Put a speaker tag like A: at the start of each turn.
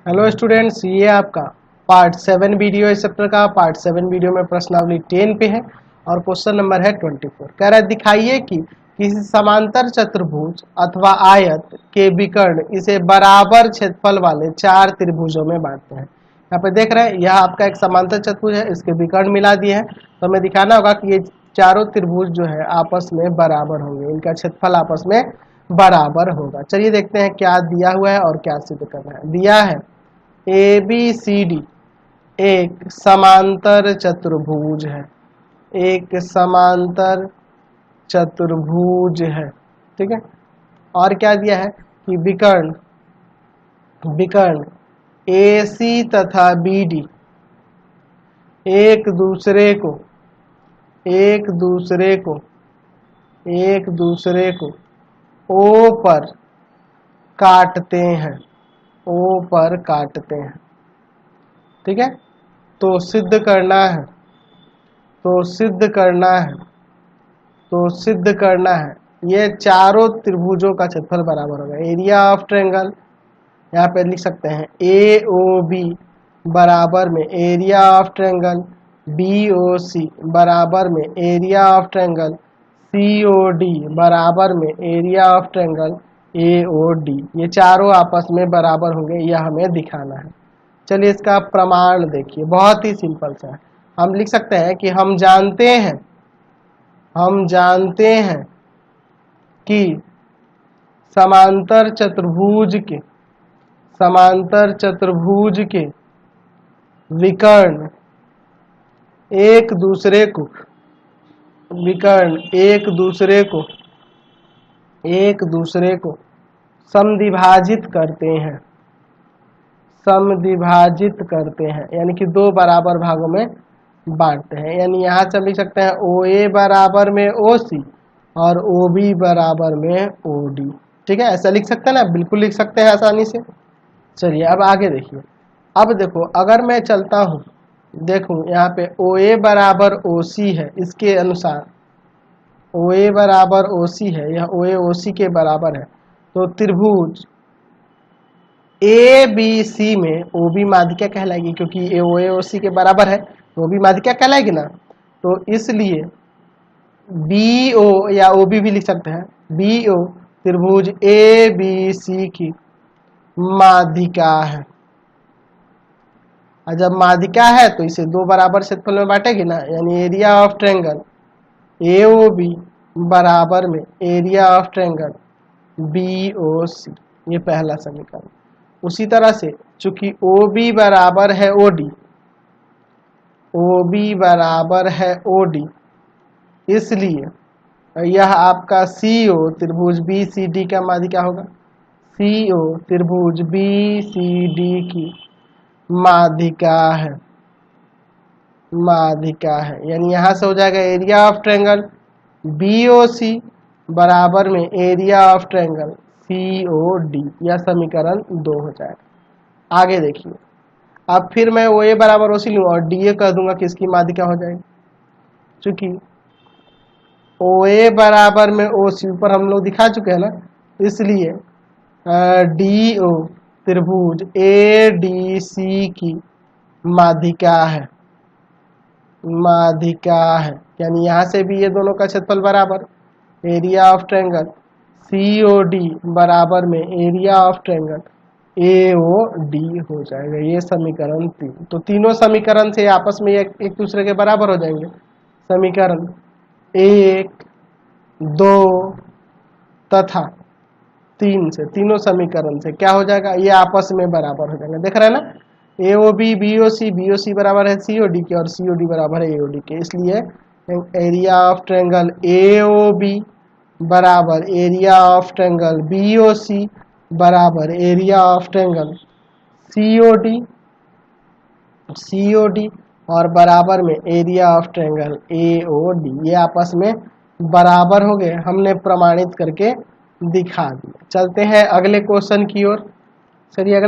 A: Hello students, ये आपका part 7 video इस चैप्टर का। पार्ट 7 वीडियो में प्रश्नावली 10 पे है और क्वेश्चन नंबर है 24। कह रहा है दिखाइए कि किसी समांतर चतुर्भुज अथवा आयत के विकर्ण इसे बराबर क्षेत्रफल वाले 4 त्रिभुजों में बांटते हैं। यहाँ पे देख रहे हैं, यह आपका एक समांतर चतुर्भुज है, इसके विकर्ण मिला दिए हैं। तो हमें दिखाना होगा कि ये चारों त्रिभुज जो है आपस में बराबर होंगे, इनका क्षेत्रफल आपस में बराबर होगा। चलिए देखते हैं क्या दिया हुआ है और क्या सिद्ध करना है। दिया है ABCD एक समांतर चतुर्भुज है, एक समांतर चतुर्भुज है, ठीक है। और क्या दिया है कि विकर्ण AC तथा BD एक दूसरे को O पर काटते हैं, ठीक है। तो सिद्ध करना है ये चारों त्रिभुजों का क्षेत्रफल बराबर होगा। एरिया ऑफ ट्रायंगल यहाँ पे लिख सकते हैं AOB बराबर में एरिया ऑफ ट्रायंगल BOC बराबर में एरिया ऑफ ट्रायंगल COD बराबर में एरिया ऑफ ट्रायंगल AOD। ये चारों आपस में बराबर होंगे, यह हमें दिखाना है। चलिए इसका प्रमाण देखिए, बहुत ही सिंपल सा है। हम लिख सकते हैं कि हम जानते हैं कि समांतर चतुर्भुज के विकर्ण एक दूसरे को समद्विभाजित करते हैं, यानी कि दो बराबर भागों में बांटते हैं। यानी यहाँ से हम लिख सकते हैं OA बराबर में OC और OB बराबर में OD, ठीक है। ऐसा लिख सकते हैं ना, बिल्कुल लिख सकते हैं आसानी से। चलिए अब आगे देखिए। अब देखो, अगर मैं चलता हूँ, देखूँ यहाँ पे OA बराबर OC है, इसके अनुसार OA बराबर OC है, यह OA OC के बराबर है। तो त्रिभुज ABC में OB माध्यिका कहलाएगी, क्योंकि OA OC के बराबर है तो OB माध्यिका कहलाएगी ना। तो इसलिए BO या OB भी लिख सकते हैं, BO त्रिभुज ABC की माध्यिका है। और जब माध्यिका है तो इसे दो बराबर क्षेत्रफल में बांटेगी ना, यानी एरिया ऑफ ट्रायंगल AOB बराबर में एरिया ऑफ ट्रायंगल BOC, ये पहला समीकरण। उसी तरह से चूंकि OB बराबर है OD, इसलिए यह आपका CO त्रिभुज BCD का माध्यिका होगा। CO त्रिभुज BCD की माध्यिका है, यानी यहां से हो जाएगा एरिया ऑफ ट्रायंगल BOC बराबर में एरिया ऑफ ट्रायंगल COD, यह समीकरण 2 हो जाएगा। आगे देखिए, अब फिर मैं OA बराबर OC लूँ और DA कह दूंगा कि इसकी माध्यिका हो जाएगी। चूंकि OA बराबर में OC ऊपर हम लोग दिखा चुके हैं ना, इसलिए DO त्रिभुज ADC की माध्यिका है, यानी यहाँ से भी ये दोनों का क्षेत्रफल बराबर, एरिया ऑफ ट्रायंगल COD बराबर में एरिया ऑफ ट्रायंगल AOD हो जाएगा। ये समीकरण 3। तो तीनों समीकरण से आपस में एक दूसरे के बराबर हो जाएंगे। समीकरण 1, 2 तथा 3 से, तीनों समीकरण से क्या हो जाएगा, ये आपस में बराबर हो जाएंगे। देख रहे हैं ना, AOB BOC बराबर है COD के और COD बराबर है AOD के। इसलिए एरिया ऑफ ट्रायंगल AOB बराबर एरिया ऑफ ट्रायंगल BOC बराबर एरिया ऑफ ट्रायंगल COD और बराबर में एरिया ऑफ ट्रायंगल AOD। ये आपस में बराबर हो गए, हमने प्रमाणित करके दिखा दिया। चलते हैं अगले क्वेश्चन की ओर। चलिए अगला